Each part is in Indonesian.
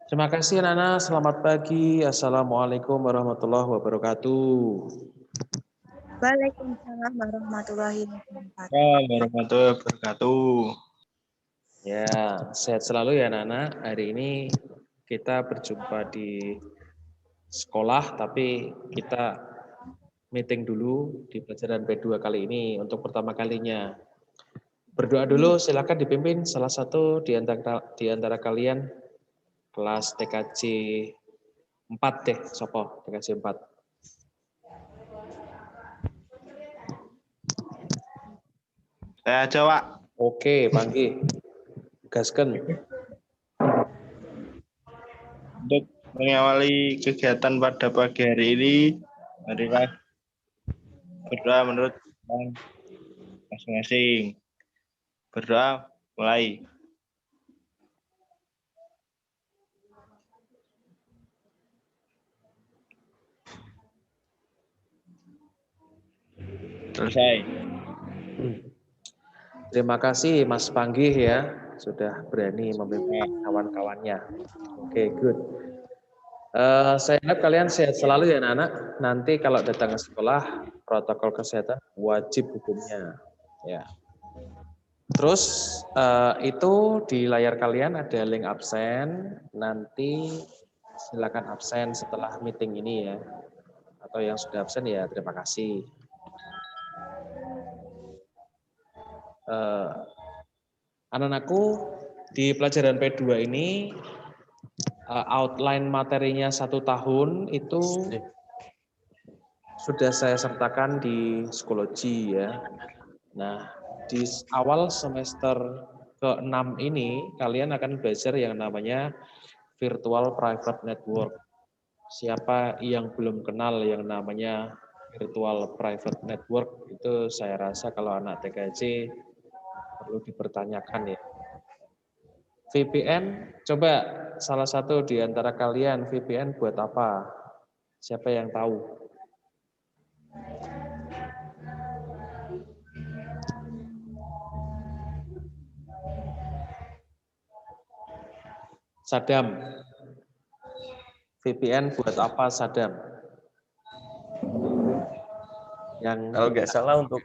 Terima kasih Nana, selamat pagi. Assalamualaikum warahmatullahi wabarakatuh. Waalaikumsalam warahmatullahi wabarakatuh. Warahmatullahi wabarakatuh. Ya, sehat selalu ya Nana. Hari ini kita berjumpa di sekolah, tapi kita meeting dulu di pelajaran P2 kali ini untuk pertama kalinya. Berdoa dulu, silakan dipimpin salah satu di antara kalian kelas TKJ 4 deh, Sopo, TKJ 4. Saya aja, Pak. Oke, panggil. Gasken. Untuk mengawali kegiatan pada pagi hari ini, marilah berdoa menurut masing-masing. Berdoa, mulai. Selesai. Terima kasih Mas Panggih ya, sudah berani memimpin kawan-kawannya. Oke, good. Saya harap kalian sehat selalu ya anak-anak. Nanti kalau datang ke sekolah, protokol kesehatan wajib hukumnya. Ya. Terus itu di layar kalian ada link absen. Nanti silakan absen setelah meeting ini ya. Atau yang sudah absen ya terima kasih. Anak-anakku di pelajaran P2 ini outline materinya 1 tahun itu sudah saya sertakan di psikologi ya. Nah, di awal semester ke-6 ini kalian akan belajar yang namanya virtual private network. Siapa yang belum kenal yang namanya virtual private network itu saya rasa kalau anak TKJ perlu dipertanyakan ya. VPN, coba salah satu di antara kalian VPN buat apa? Siapa yang tahu? Sadam. VPN buat apa Sadam? Yang kalau nggak salah untuk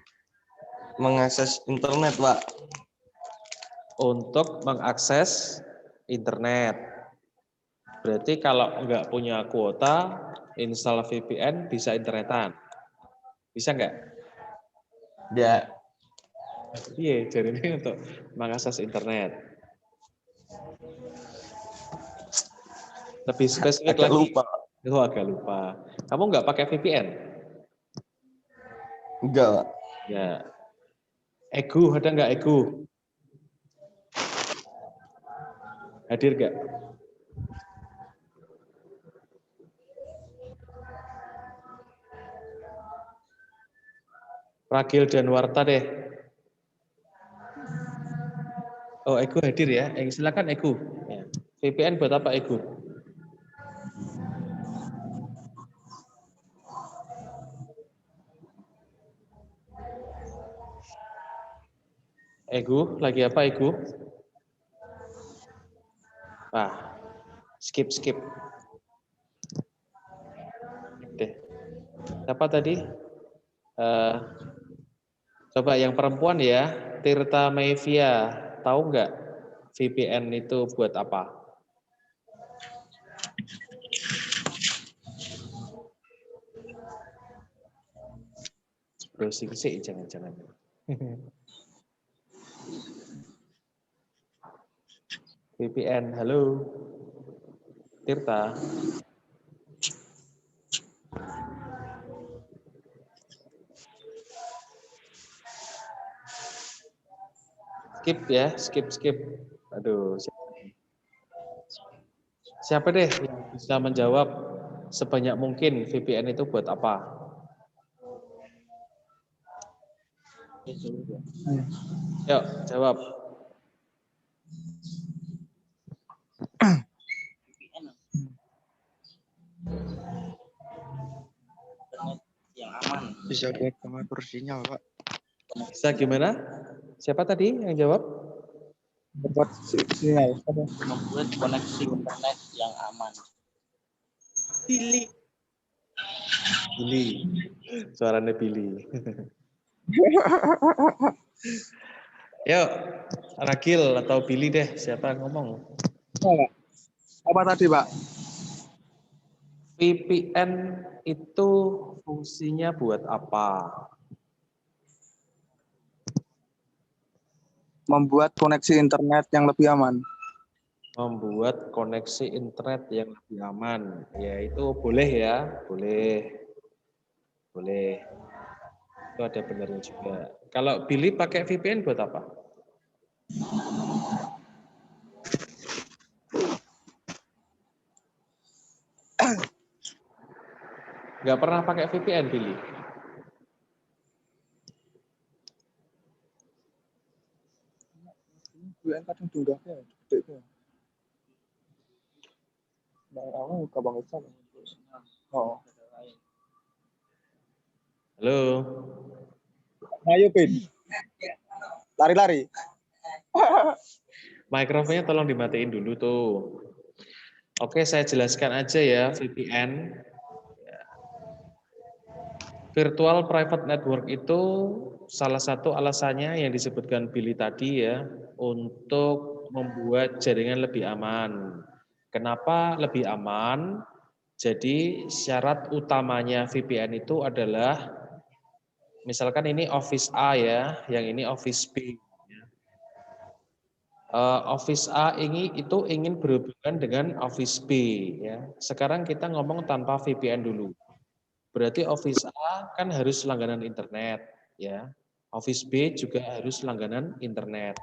mengakses internet, Pak. Untuk mengakses internet. Berarti kalau nggak punya kuota, install VPN bisa internetan. Bisa nggak? Ya. Iya, jadi ini untuk mengakses internet. Lebih spesifik agak lagi. lupa. Oh, agak lupa. Kamu nggak pakai VPN? Enggak, Pak. Ya. Egu, ada nggak Egu? Hadir nggak? Ragil dan Warta deh. Oh, Egu hadir ya. Silakan Egu. Ya. VPN buat apa Egu? Egu, lagi apa Egu? Wah, skip. Deh. Siapa tadi? Coba yang perempuan ya, Tirta Maevia. Tahu nggak VPN itu buat apa? Browsing sih, jangan-jangan. VPN, halo. Tirta. Skip ya, skip. Aduh, siapa deh yang bisa menjawab sebanyak mungkin VPN itu buat apa? Yuk, jawab. Yang aman. Bisa buat pengatur sinyal, Pak. Bisa gimana? Siapa tadi yang jawab? Membuat sinyal. Membuat koneksi internet yang aman. Billy. Billy. Suaranya Billy. Yuk, Ragil atau Billy deh, siapa yang ngomong? Apa tadi, Pak? VPN itu fungsinya buat apa? Membuat koneksi internet yang lebih aman. Membuat koneksi internet yang lebih aman. Ya, itu boleh ya, boleh. Boleh. Itu ada benarnya juga. Kalau Billy pakai VPN buat apa? Nggak pernah pakai VPN, Billy? VPN kadang dunggahnya gede. Nah, aku nggak banget sama. Oh. Halo. Ayo, Pin. Lari-lari. Mikrofonnya tolong dimatiin dulu tuh. Oke, saya jelaskan aja ya VPN. Virtual Private Network itu salah satu alasannya yang disebutkan Billy tadi ya, untuk membuat jaringan lebih aman. Kenapa lebih aman? Jadi syarat utamanya VPN itu adalah, misalkan ini Office A ya, yang ini Office B. Office A itu ingin berhubungan dengan Office B ya. Sekarang kita ngomong tanpa VPN dulu. Berarti Office A kan harus langganan internet ya. Office B juga harus langganan internet.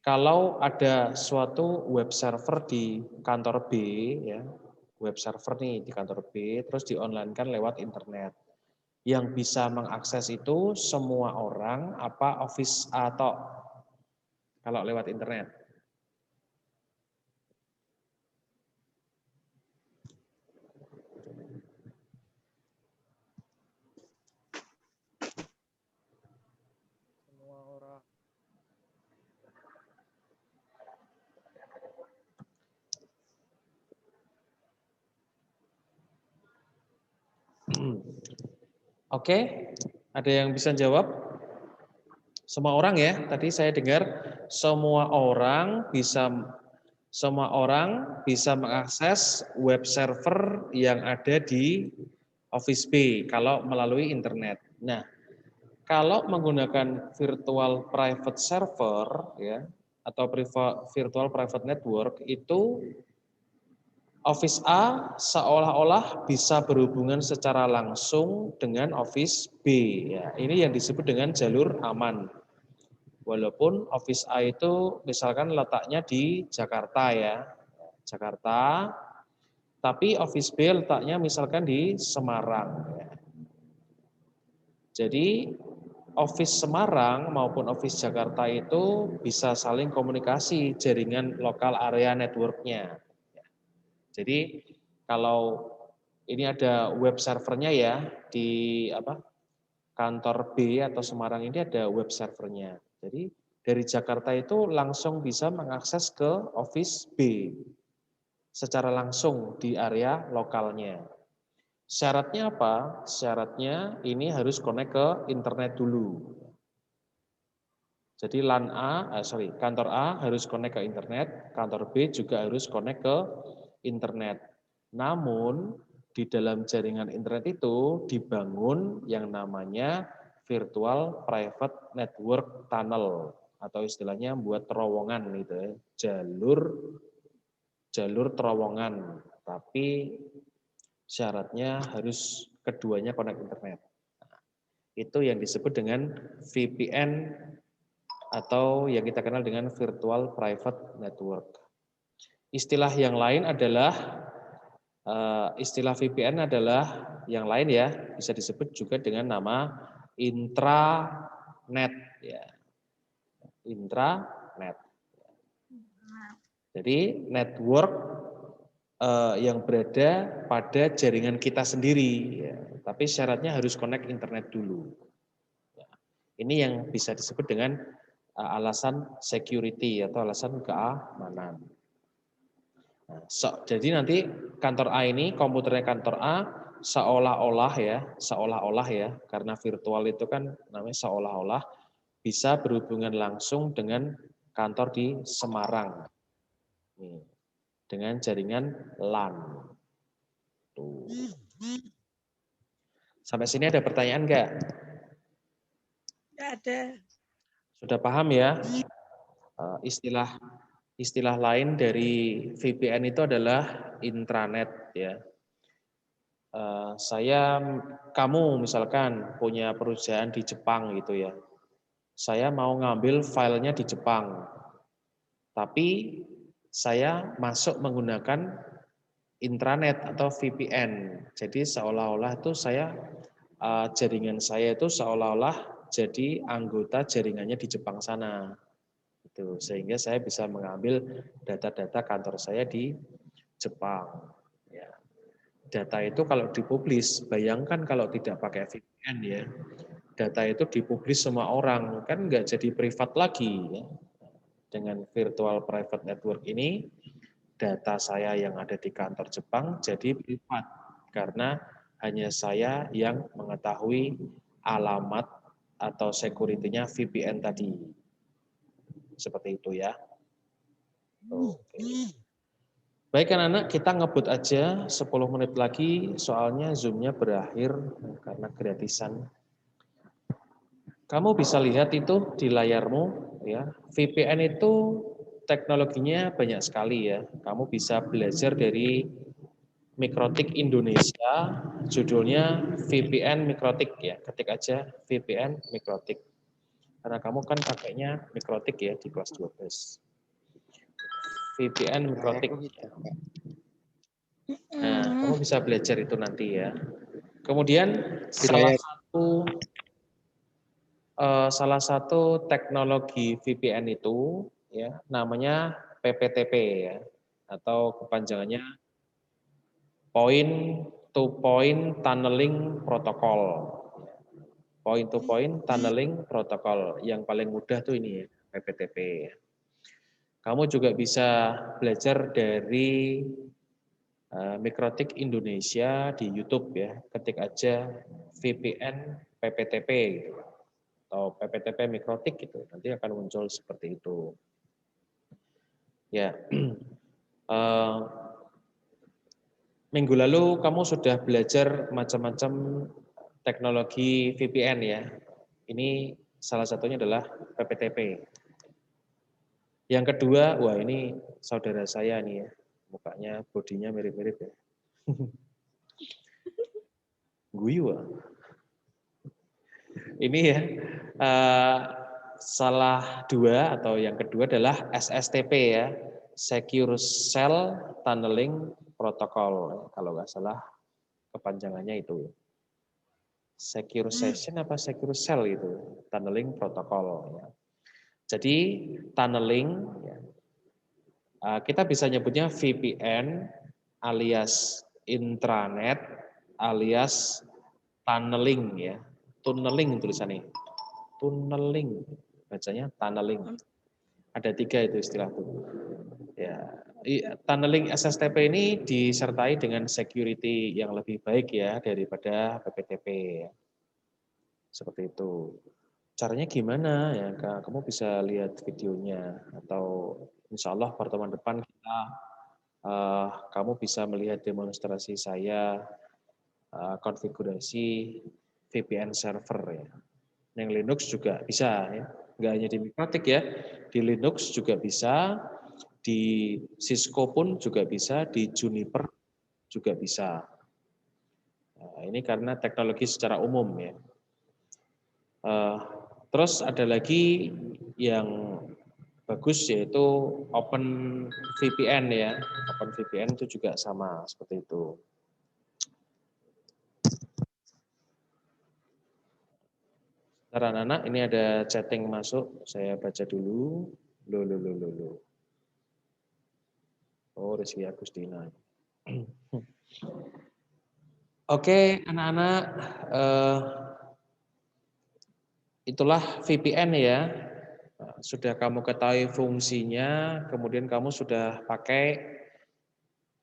Kalau ada suatu web server di kantor B ya, web server nih di kantor B terus di-online-kan lewat internet. Yang bisa mengakses itu semua orang apa Office A tok? Kalau lewat internet. Oke, ada yang bisa jawab? Semua orang ya, tadi saya dengar semua orang bisa mengakses web server yang ada di Office B kalau melalui internet. Nah, kalau menggunakan virtual private server ya atau virtual private network itu Office A seolah-olah bisa berhubungan secara langsung dengan Office B. Ya, ini yang disebut dengan jalur aman. Walaupun Office A itu misalkan letaknya di Jakarta ya, Jakarta, tapi Office B letaknya misalkan di Semarang. Ya. Jadi Office Semarang maupun Office Jakarta itu bisa saling komunikasi jaringan lokal area network-nya. Jadi kalau ini ada web servernya ya di kantor B atau Semarang ini ada web servernya. Jadi dari Jakarta itu langsung bisa mengakses ke Office B secara langsung di area lokalnya. Syaratnya apa? Syaratnya ini harus connect ke internet dulu. Jadi kantor A harus connect ke internet, kantor B juga harus connect ke internet. Namun di dalam jaringan internet itu dibangun yang namanya virtual private network tunnel atau istilahnya buat terowongan gitu ya. Jalur terowongan, tapi syaratnya harus keduanya connect internet. Nah, itu yang disebut dengan VPN atau yang kita kenal dengan virtual private network. Istilah yang lain adalah istilah VPN adalah yang lain ya, bisa disebut juga dengan nama intranet ya. Intranet. Jadi network yang berada pada jaringan kita sendiri ya. Tapi syaratnya harus connect internet dulu. Ya. Ini yang bisa disebut dengan alasan security atau alasan keamanan. Nah, jadi nanti kantor A ini, komputernya kantor A, seolah-olah ya, karena virtual itu kan namanya seolah-olah bisa berhubungan langsung dengan kantor di Semarang. Nih, dengan jaringan LAN. Tuh. Sampai sini ada pertanyaan nggak? Nggak ada. Sudah paham ya? Istilah lain dari VPN itu adalah intranet ya. Kamu misalkan punya perusahaan di Jepang gitu ya. Saya mau ngambil filenya di Jepang, tapi saya masuk menggunakan intranet atau VPN. Jadi seolah-olah itu jaringan saya itu seolah-olah jadi anggota jaringannya di Jepang sana. Itu sehingga saya bisa mengambil data-data kantor saya di Jepang. Ya. Data itu kalau dipublis, bayangkan kalau tidak pakai VPN ya, data itu dipublis semua orang, kan nggak jadi privat lagi. Ya. Dengan virtual private network ini, data saya yang ada di kantor Jepang jadi privat karena hanya saya yang mengetahui alamat atau security-nya VPN tadi. Seperti itu ya. Oke. Baik anak-anak, kita ngebut aja 10 menit lagi soalnya Zoom-nya berakhir karena gratisan. Kamu bisa lihat itu di layarmu ya. VPN itu teknologinya banyak sekali ya. Kamu bisa belajar dari Mikrotik Indonesia, judulnya VPN Mikrotik ya. Ketik aja VPN Mikrotik. Karena kamu kan pakainya Mikrotik ya di kelas 12. VPN Mikrotik. Nah, kamu bisa belajar itu nanti ya. Kemudian salah satu teknologi VPN itu ya namanya PPTP ya atau kepanjangannya Point to Point Tunneling Protocol. Point to Point Tunneling Protocol yang paling mudah tuh ini ya, PPTP. Kamu juga bisa belajar dari Mikrotik Indonesia di YouTube ya. Ketik aja VPN PPTP gitu. Atau PPTP Mikrotik gitu. Nanti akan muncul seperti itu. Ya. Minggu lalu kamu sudah belajar macam-macam teknologi VPN ya. Ini salah satunya adalah PPTP. Yang kedua, wah ini saudara saya nih ya. Mukanya, bodinya mirip-mirip ya. Guyu. Ini ya, salah dua atau yang kedua adalah SSTP ya, Secure Cell Tunneling Protocol. Kalau nggak salah kepanjangannya itu. Secure Session apa Secure Cell itu, Tunneling Protocol. Ya. Jadi tunneling, ya, kita bisa nyebutnya VPN alias intranet alias tunneling ya. Tunneling tulisannya. Tunneling bacanya tunneling. Ada 3 itu istilah itu. Ya, tunneling SSTP ini disertai dengan security yang lebih baik ya daripada PPTP ya. Seperti itu. Caranya gimana ya? Kamu bisa lihat videonya atau insya Allah pertemuan depan kamu bisa melihat demonstrasi saya konfigurasi VPN server ya. Yang Linux juga bisa ya. Nggak hanya di Mikrotik ya, di Linux juga bisa, di Cisco pun juga bisa, di Juniper juga bisa. Nah, ini karena teknologi secara umum ya. Terus ada lagi yang bagus yaitu OpenVPN ya. OpenVPN itu juga sama seperti itu. Anak-anak, ini ada chatting masuk, saya baca dulu. Loh. Oh, Rizky Agustina. Oke, anak-anak, itulah VPN ya. sudah kamu ketahui fungsinya, kemudian kamu sudah pakai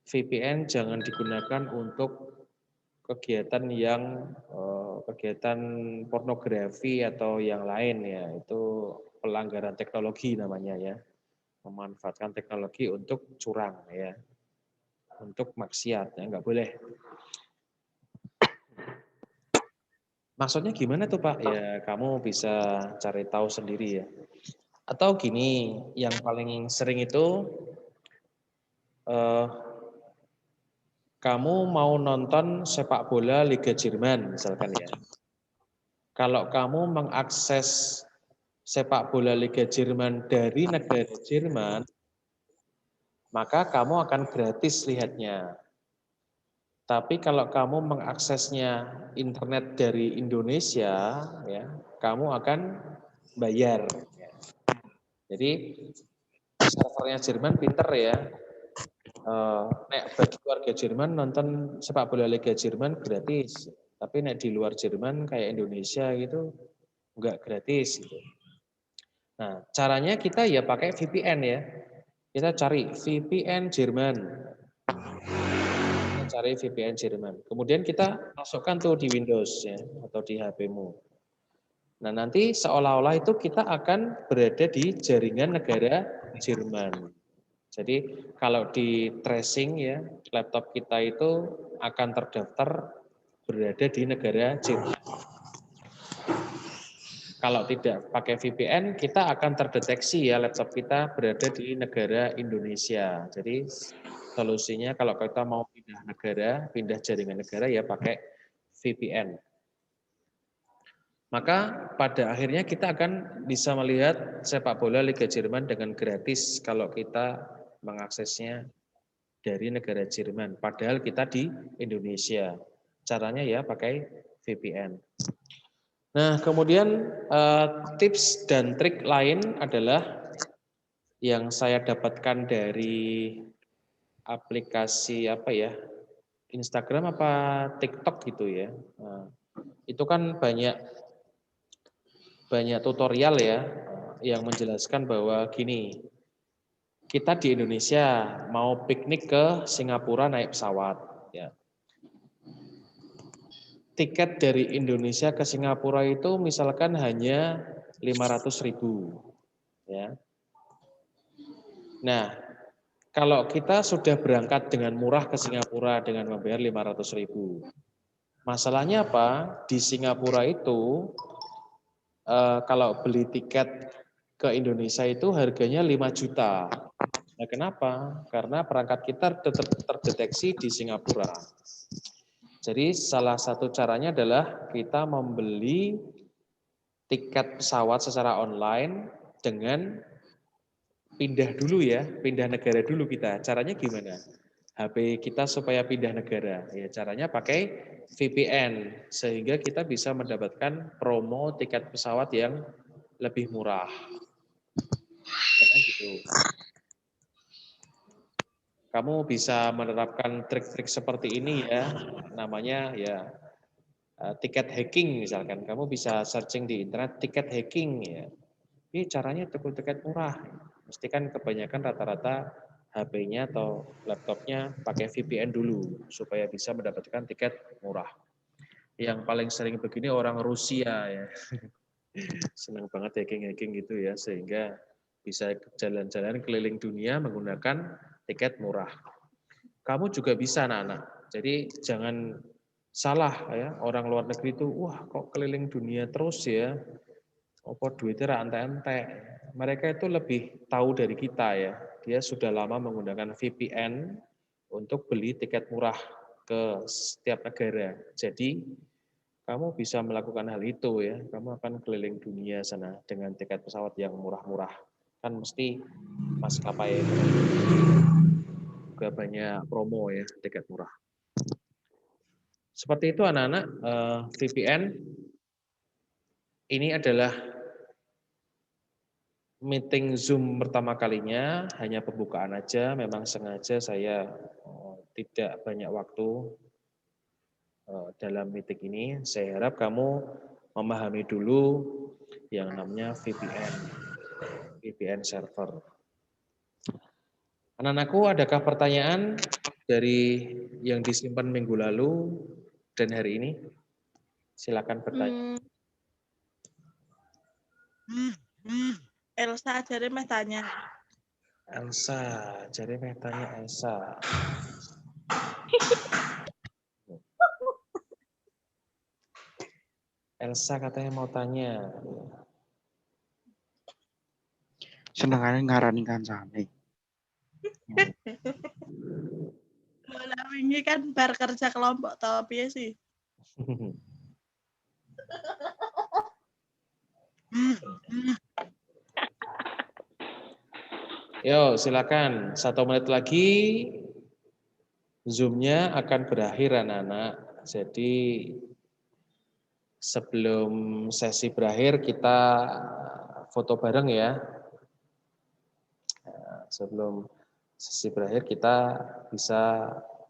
VPN, jangan digunakan untuk kegiatan yang kegiatan pornografi atau yang lain ya. Itu pelanggaran teknologi namanya ya. Memanfaatkan teknologi untuk curang ya. Untuk maksiat ya, nggak boleh. Maksudnya gimana tuh Pak? Ya kamu bisa cari tahu sendiri ya. Atau gini, yang paling sering itu kamu mau nonton sepak bola Liga Jerman misalkan ya. Kalau kamu mengakses sepak bola Liga Jerman dari negara Jerman, maka kamu akan gratis lihatnya. Tapi kalau kamu mengaksesnya internet dari Indonesia, ya, kamu akan bayar. Jadi servernya Jerman pinter ya. Nek bagi warga Jerman nonton sepak bola Liga Jerman gratis. Tapi nek di luar Jerman kayak Indonesia gitu enggak gratis gitu. Nah, caranya kita ya pakai VPN ya. Kita cari VPN Jerman. Kita cari VPN Jerman. Kemudian kita masukkan tuh di Windows ya atau di HP-mu. Nah, nanti seolah-olah itu kita akan berada di jaringan negara Jerman. Jadi kalau di tracing ya, laptop kita itu akan terdaftar berada di negara Jerman. Kalau tidak pakai VPN, kita akan terdeteksi ya laptop kita berada di negara Indonesia. Jadi solusinya kalau kita mau pindah negara, pindah jaringan negara ya pakai VPN. Maka pada akhirnya kita akan bisa melihat sepak bola Liga Jerman dengan gratis kalau kita mengaksesnya dari negara Jerman. Padahal kita di Indonesia. Caranya ya pakai VPN. Nah, kemudian tips dan trik lain adalah yang saya dapatkan dari aplikasi apa ya, Instagram apa TikTok gitu ya. Nah, itu kan banyak tutorial ya yang menjelaskan bahwa gini, kita di Indonesia mau piknik ke Singapura naik pesawat. Ya. Tiket dari Indonesia ke Singapura itu misalkan hanya 500.000, ya. Nah, kalau kita sudah berangkat dengan murah ke Singapura dengan membayar 500.000, masalahnya apa? Di Singapura itu kalau beli tiket ke Indonesia itu harganya 5 juta. Nah, kenapa? Karena perangkat kita terdeteksi di Singapura. Jadi salah satu caranya adalah kita membeli tiket pesawat secara online dengan pindah dulu ya, pindah negara dulu kita. Caranya gimana? HP kita supaya pindah negara. Ya caranya pakai VPN sehingga kita bisa mendapatkan promo tiket pesawat yang lebih murah. Karena gitu. Kamu bisa menerapkan trik-trik seperti ini ya, namanya ya tiket hacking misalkan. Kamu bisa searching di internet tiket hacking ya. Ini caranya tiket murah. Mesti kan kebanyakan rata-rata HP-nya atau laptopnya pakai VPN dulu supaya bisa mendapatkan tiket murah. Yang paling sering begini orang Rusia ya. Senang banget hacking-hacking gitu ya sehingga bisa jalan-jalan keliling dunia menggunakan tiket murah. Kamu juga bisa anak-anak. Jadi jangan salah ya, orang luar negeri itu wah kok keliling dunia terus ya. Apa duitnya ente-ente. Mereka itu lebih tahu dari kita ya. Dia sudah lama menggunakan VPN untuk beli tiket murah ke setiap negara. Jadi kamu bisa melakukan hal itu ya. Kamu akan keliling dunia sana dengan tiket pesawat yang murah-murah. Kan mesti maskapai juga banyak promo ya tiket murah. Seperti itu anak-anak, VPN ini adalah meeting Zoom pertama kalinya, hanya pembukaan aja, memang sengaja saya tidak banyak waktu dalam meeting ini. Saya harap kamu memahami dulu yang namanya VPN. VPN server. Anak-anakku, adakah pertanyaan dari yang disimpan minggu lalu dan hari ini? Silakan bertanya. Elsa jadi meh tanya. Elsa, jadi tanya Elsa. Elsa katanya mau tanya. Senengane ngarani kancane. Lah wingi kan bar kerja kelompok to piye sih? Yo, silakan. 1 menit lagi Zoom-nya akan berakhir, anak-anak. Jadi sebelum sesi berakhir kita foto bareng ya. Sebelum sesi berakhir kita bisa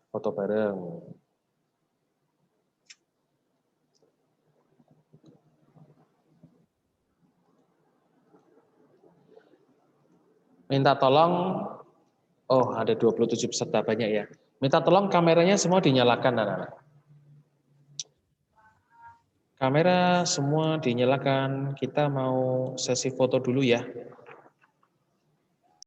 foto bareng. Minta tolong, oh ada 27 peserta banyak ya. Minta tolong kameranya semua dinyalakan, anak-anak. Kamera semua dinyalakan, kita mau sesi foto dulu ya.